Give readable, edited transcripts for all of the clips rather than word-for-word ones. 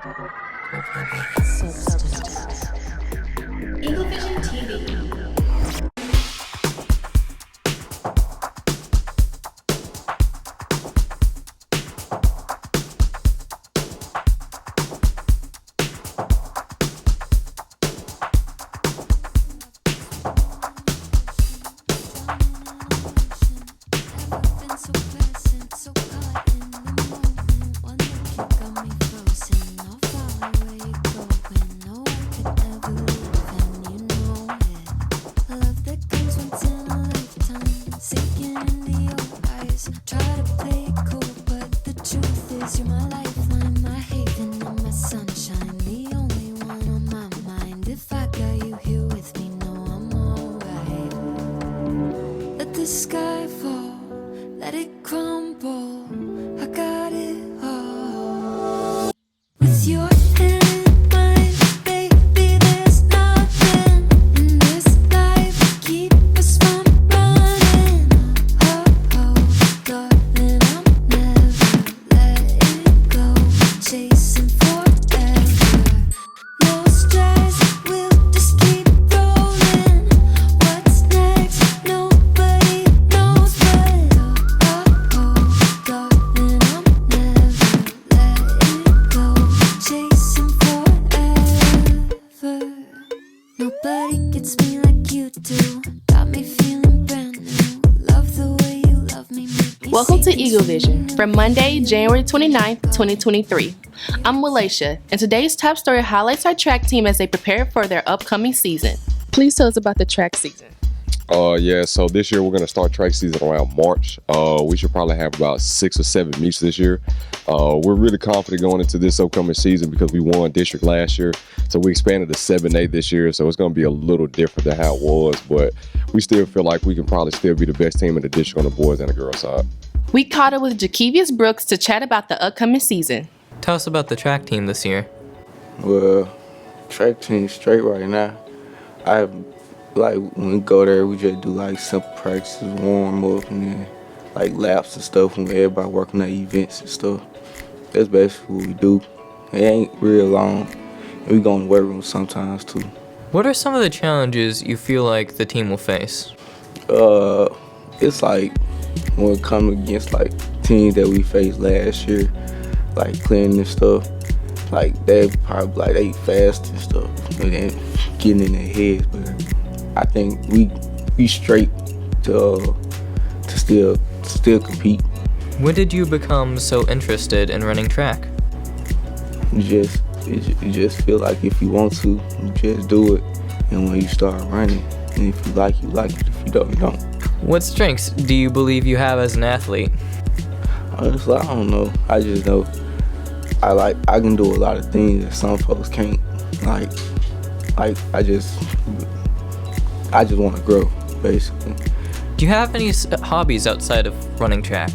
EVTV. The sky fall, let it crumble. I got it all. With your hand in mine, baby, there's nothing in this life to keep us from running. Oh, oh, darling, I'll never let it go. Chasing forever, no stress, we'll just keep rolling. What's next? Nobody knows, but oh, oh, darling, I'll never let it go. Chasing forever, nobody gets me like you do. Got me feeling brand new. Love the way you love me, make me Welcome to see things Eagle Vision new. from Monday, January 29th, 2023. I'm Walaisha, and today's top story highlights our track team as they prepare for their upcoming season. Please tell us about the track season. So this year we're going to start track season around March. We should probably have about 6 or 7 meets this year. We're really confident going into this upcoming season because we won district last year. So we expanded to 7A this year. So it's going to be a little different than how it was, but we still feel like we can probably still be the best team in the district on the boys and the girls side. We caught up with Jakevius Brooks to chat about the upcoming season. Tell us about the track team this year. Well, track team straight right now. When we go there, we just do like simple practices, warm up, and then like laps and stuff when everybody working at events and stuff. That's basically what we do. It ain't real long. And we go in the weight room sometimes too. What are some of the challenges you feel like the team will face? It's like when it comes against like teams that we faced last year, like cleaning and stuff. Like they probably like they fast and stuff, and then getting in their heads. But I think we straight to still compete. When did you become so interested in running track? You just feel like if you want to, you just do it. And when you start running, and if you like it, you like it. If you don't, you don't. What strengths do you believe you have as an athlete? Honestly, I don't know. I just know I can do a lot of things that some folks can't. I just want to grow, basically. Do you have any hobbies outside of running track?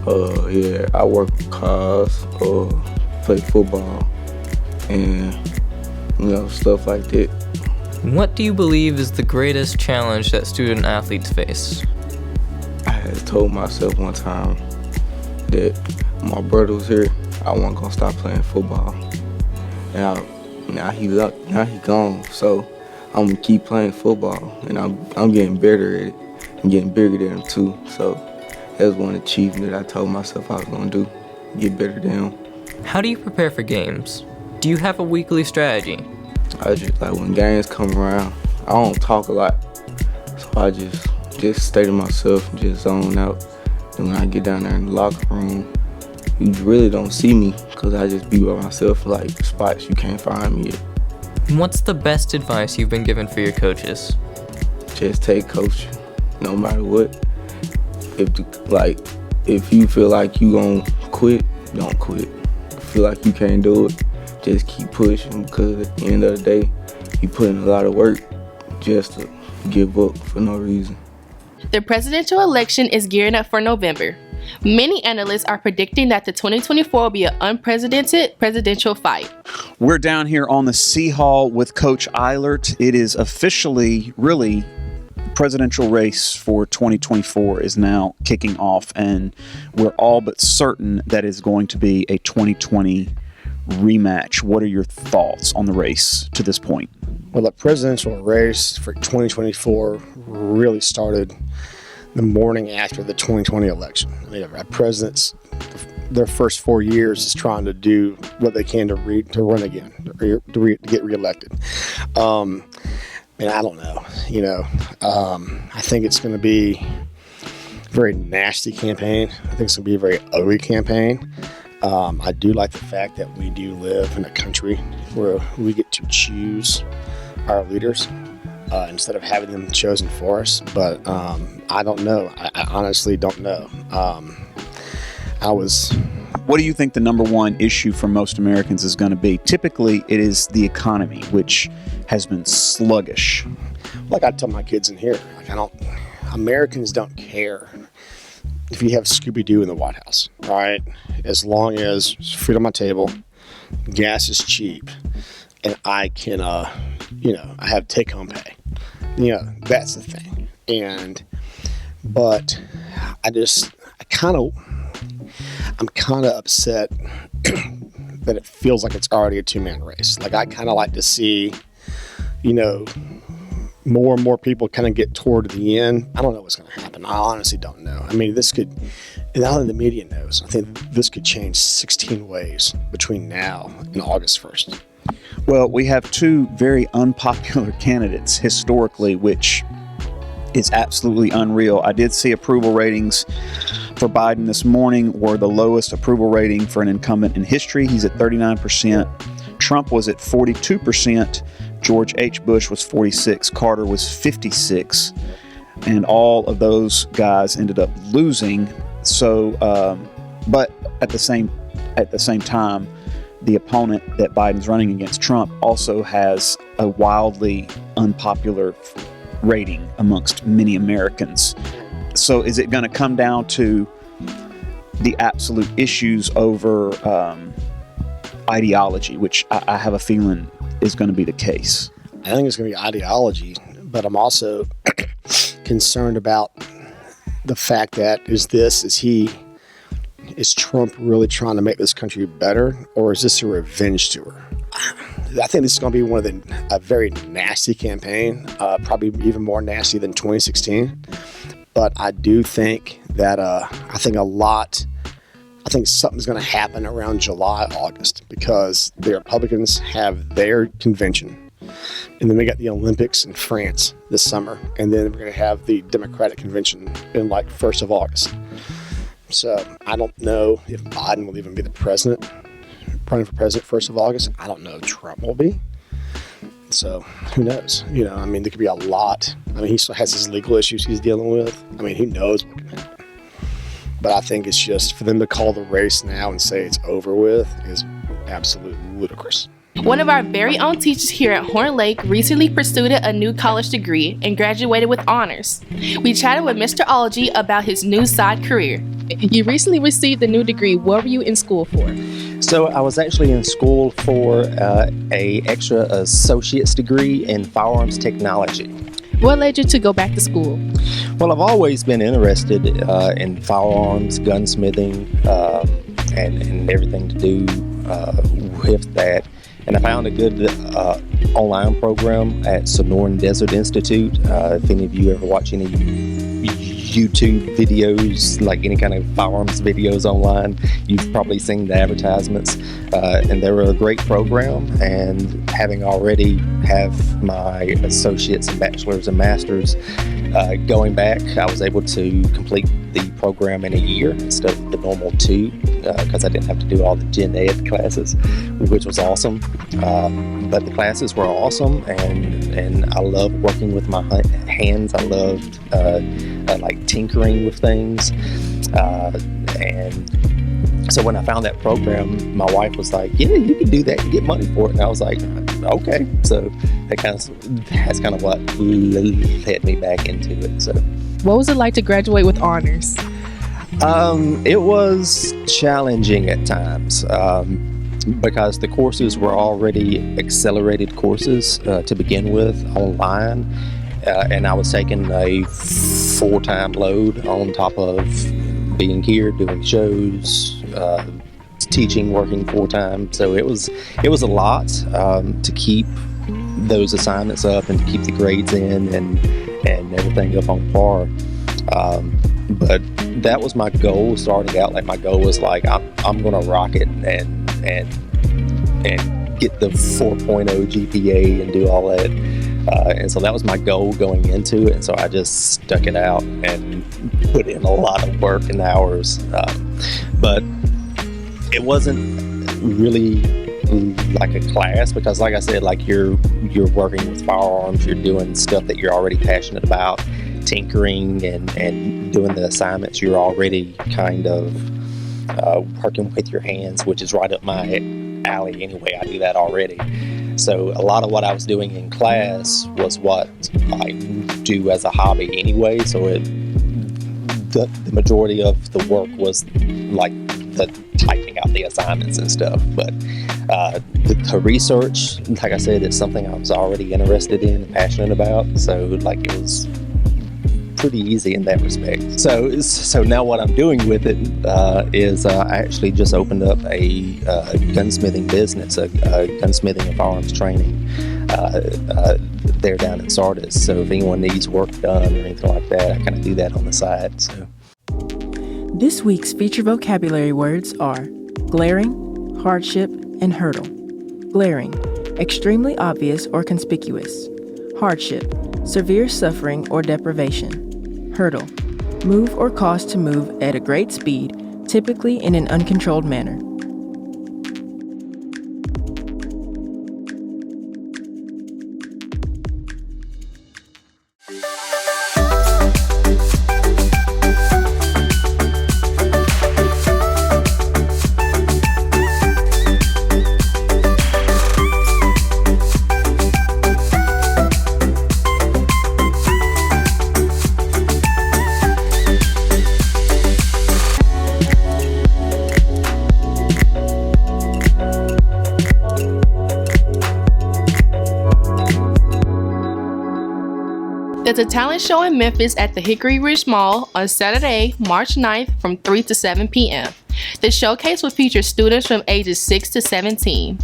Yeah, I work with cars, play football, and stuff like that. What do you believe is the greatest challenge that student athletes face? I had told myself one time that when my brother was here, I wasn't gonna stop playing football. Now he gone, so I'm gonna keep playing football, and I'm getting better at it and getting bigger than him too. So that's one achievement that I told myself I was gonna do, get better than him. How do you prepare for games? Do you have a weekly strategy? I just like when games come around, I don't talk a lot, so I just stay to myself and just zone out. And when I get down there in the locker room, you really don't see me because I just be by myself, like spots you can't find me at. What's the best advice you've been given for your coaches? Just take coaching, no matter what. If you feel like you gonna quit, don't quit. If you feel like you can't do it, just keep pushing, because at the end of the day, you put in a lot of work just to give up for no reason. The presidential election is gearing up for November. Many analysts are predicting that the 2024 will be an unprecedented presidential fight. We're down here on the C Hall with Coach Eilert. It is officially, really, presidential race for 2024 is now kicking off, and we're all but certain that it's going to be a 2020 rematch. What are your thoughts on the race to this point? Well, the presidential race for 2024 really started the morning after the 2020 election. I mean, our presidents, their first 4 years is trying to do what they can to run again, to get reelected. And I don't know, I think it's going to be a very nasty campaign. I think it's going to be a very ugly campaign. I do like the fact that we do live in a country where we get to choose our leaders instead of having them chosen for us. But I don't know. I honestly don't know. What do you think the number one issue for most Americans is going to be? Typically, it is the economy, which has been sluggish. Like I tell my kids in here, Americans don't care if you have Scooby-Doo in the White House, all right? As long as food on my table, gas is cheap, and I can, I have take-home pay. That's the thing. But I'm kind of upset that it feels like it's already a two-man race. Like I kind of like to see, more and more people kind of get toward the end. I don't know what's going to happen. I honestly don't know. I mean, this could, and only the media knows. I think this could change 16 ways between now and August 1st. Well, we have two very unpopular candidates historically, which is absolutely unreal. I did see approval ratings for Biden this morning were the lowest approval rating for an incumbent in history. He's at 39%. Trump was at 42%. George H. Bush was 46%. Carter was 56%. And all of those guys ended up losing. So, but at the same time, the opponent that Biden's running against, Trump, also has a wildly unpopular rating amongst many Americans. So is it going to come down to the absolute issues over ideology, which I have a feeling is going to be the case? I think it's going to be ideology, but I'm also concerned about the fact that is Trump really trying to make this country better, or is this a revenge tour? I think this is going to be a very nasty campaign, probably even more nasty than 2016. But I do think that I think something's going to happen around July, August, because the Republicans have their convention, and then we got the Olympics in France this summer, and then we're going to have the Democratic convention in 1st of August. So I don't know if Biden will even be the president, running for president 1st of August. I don't know if Trump will be. So who knows? There could be a lot. He still has his legal issues he's dealing with. Who knows what can happen? But I think it's just for them to call the race now and say it's over with is absolutely ludicrous. One of our very own teachers here at Horn Lake recently pursued a new college degree and graduated with honors. We chatted with Mr. Ology about his new side career. You recently received the new degree. What were you in school for? So I was actually in school for a extra associate's degree in firearms technology. What led you to go back to school? Well, I've always been interested in firearms, gunsmithing, and everything to do with that. And I found a good online program at Sonoran Desert Institute. If any of you ever watch any YouTube videos, like any kind of firearms videos online, you've probably seen the advertisements. And they were a great program. And having already have my associates and bachelor's and master's, going back, I was able to complete the program in a year instead of the normal 2, because I didn't have to do all the gen ed classes, which was awesome. But the classes were awesome, and I loved working with my hands. I loved like tinkering with things, and so when I found that program, my wife was like, "Yeah, you can do that. You get money for it." And I was like, "Okay." So that's kind of what led me back into it. So, what was it like to graduate with honors? It was challenging at times because the courses were already accelerated courses to begin with online, and I was taking a full-time load on top of being here, doing shows, teaching, working full time. So it was a lot to keep those assignments up and to keep the grades in and everything up on par. But that was my goal starting out. Like, my goal was like, I'm gonna rock it and get the 4.0 GPA and do all that. And so that was my goal going into it. And so I just stuck it out and put in a lot of work and hours. But it wasn't really like a class, because like I said, like you're working with firearms, you're doing stuff that you're already passionate about, tinkering and doing the assignments you're already kind of working with your hands, which is right up my alley anyway. I do that already. So a lot of what I was doing in class was what I do as a hobby anyway. So the majority of the work was like the typing out the assignments and stuff. But the research, like I said, it's something I was already interested in and passionate about. So like it was pretty easy in that respect. So now what I'm doing with it is I actually just opened up a gunsmithing business, a gunsmithing and firearms training there down in Sardis. So if anyone needs work done or anything like that, I kind of do that on the side. So this week's feature vocabulary words are glaring, hardship, and hurdle. Glaring, extremely obvious or conspicuous. Hardship, severe suffering or deprivation. Hurdle, move or cause to move at a great speed, typically in an uncontrolled manner. There's a talent show in Memphis at the Hickory Ridge Mall on Saturday, March 9th from 3 to 7 p.m. The showcase will feature students from ages 6 to 17.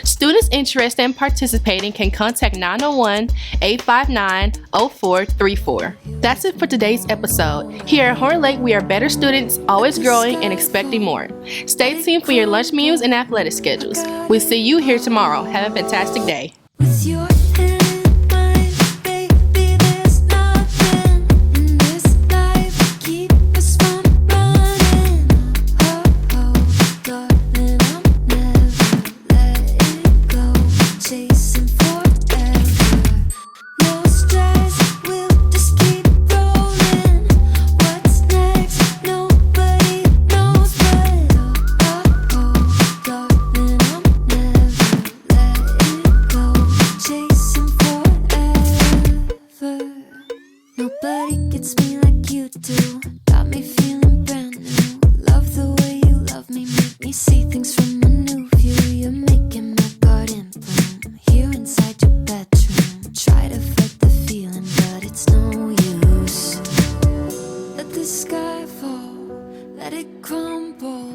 Students interested in participating can contact 901-859-0434. That's it for today's episode. Here at Horn Lake, we are better students, always growing and expecting more. Stay tuned for your lunch menus and athletic schedules. We'll see you here tomorrow. Have a fantastic day. With your hand in mine, baby, there's nothing in this life to keep us from running. Oh, darling, I'll never let it go. Chasing forever. No stress, we'll just keep rolling. What's next? Nobody knows, but darling, I'll never let it go. Chasing forever. Nobody gets me like you do. Got me feeling brand new. Love the way you love me, make me see things from a new view. You're making my garden bloom here inside your bedroom. Try to fight the feeling, but it's no use. Let the sky fall, let it crumble.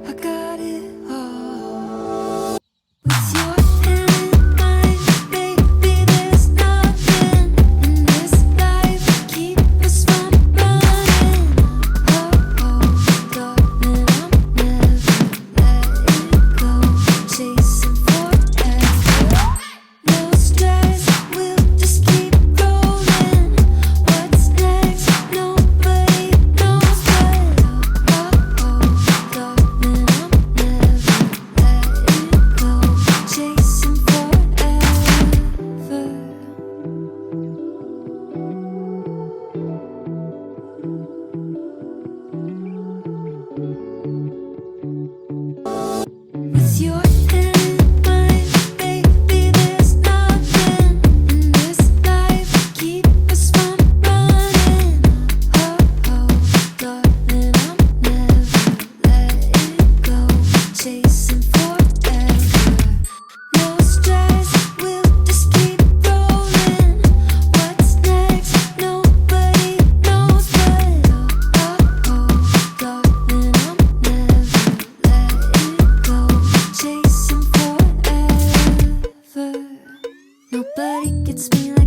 I got it all. With your hand in mine, baby, there's nothing in this life to keep us from running. Oh, darling, I'll never let gets me like